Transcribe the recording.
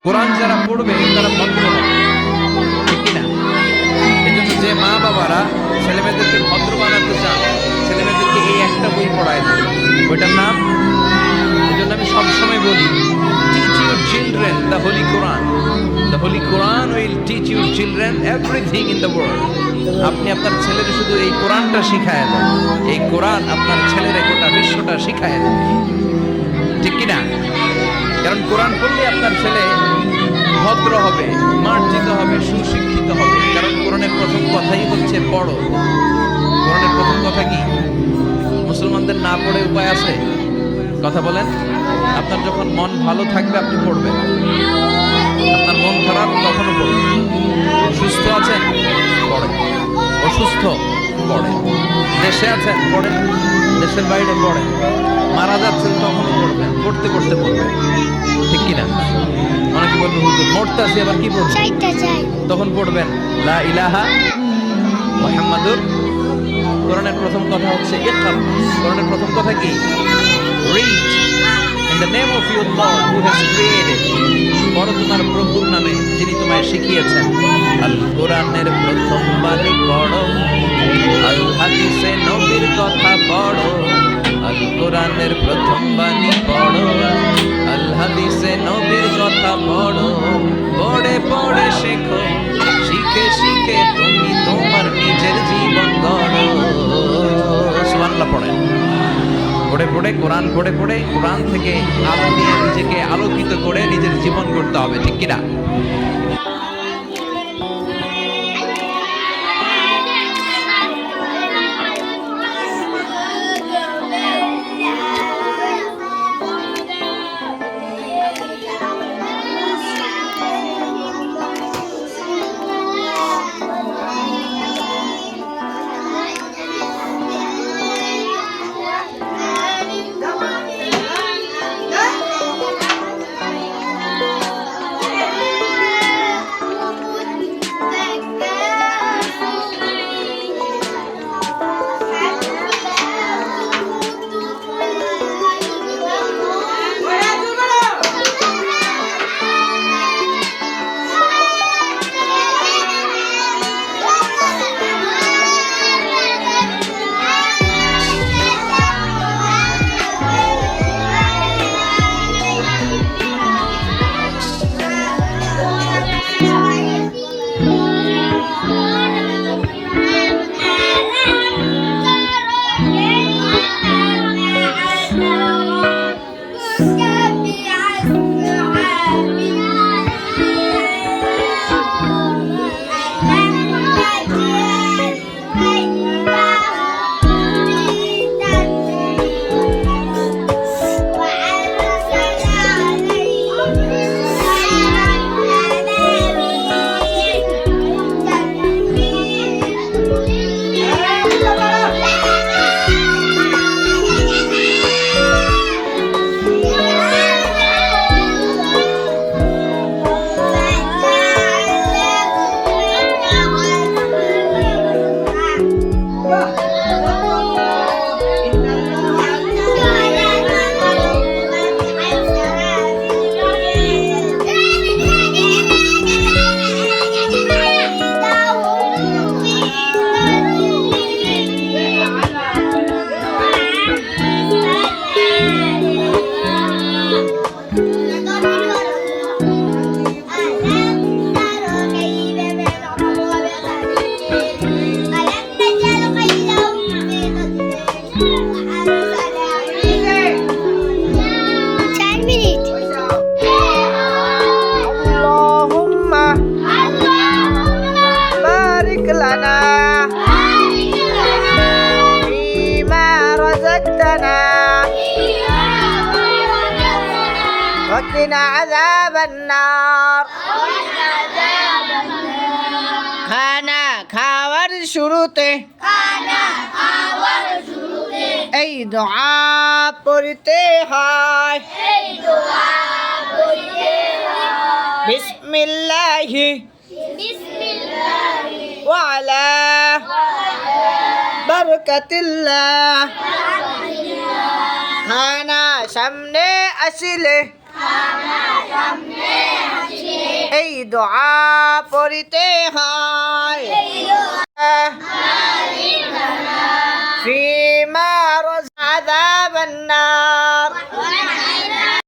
কোরআন যারা পড়বে তারা ভদ্র হবে, ঠিক কিনা? এই জন্য যে মা বাবারা ছেলেমেয়েদেরকে ভদ্র বানাতে চান, ছেলেমেয়েদেরকে এই একটা বই পড়ায় দেন, বইটার নাম, এই জন্য আমি সবসময় বলি, teach your children the Holi Quran. The Holi Quran will teach your children everything in the world. আপনি আপনার ছেলেকে শুধু এই কোরআনটা শিখায় দেন, এই কোরআন আপনার ছেলের গোটা বিশ্বটা শিখায় দেবে, ঠিক কিনা? কারণ কোরআন পড়লে আপনার ছেলে ভদ্র হবে, মার্জিত হবে, সুশিক্ষিত হবে। কারণ কোরআনের প্রথম কথাই হচ্ছে পড়ো। কোরআনের প্রথম কথা কি? মুসলমানদের না পড়ে উপায় আছে? কথা বলেন। আপনার যখন মন ভালো থাকবে আপনি পড়বেন, আপনার মন খারাপ তখনও পড়বেন। সুস্থ আছেন পড়েন, অসুস্থ পড়েন, দেশে আছেন পড়েন, দেশের বাইরে পড়েন, মারা যাচ্ছেন তখনও পড়বেন, পড়তে পড়তে পড়বেন, ঠিক কিনা? অনেকে বলবে হুজুর মরতে আসি আবার কি পড়বেন? তখন পড়বেন লা ইলাহা মুহাম্মাদুর। কোরআনের প্রথম কথা হচ্ছে ইকরা। কোরআনের প্রথম কথা কি? Read in the name of your Lord who has created. পড়ো তোমার প্রভুর নামে যিনি তোমায় শিখিয়েছেন। আল কোরআনের প্রথম বাণী পড়ো, আল হাদিসে নবীর কথা পড়ো। আল কোরআনের প্রথম বাণী পড়ো, আল হাদিসে নবীর কথা পড়ো। পড়ে পড়ে শেখো, শিখে শিখে তুমি তোমার নিজের জীবন গড়ো। সুবহানাল্লাহ পড়েন। পড়ে পড়ে কোরআন পড়ে পড়ে কোরআন থেকে আলো নিয়ে নিজেকে আলোকিত করে নিজের জীবন গড়তে হবে, ঠিক কিনা? وقنا عذاب النار। খানা খাওয়ার শুরুতে এই দোয়া পড়তে হয়, বিসমিল্লাহি ওয়া আলা বারাকাতিল্লাহ। খানা সামনে আসিলে এই দোয়া পড়িতে হয়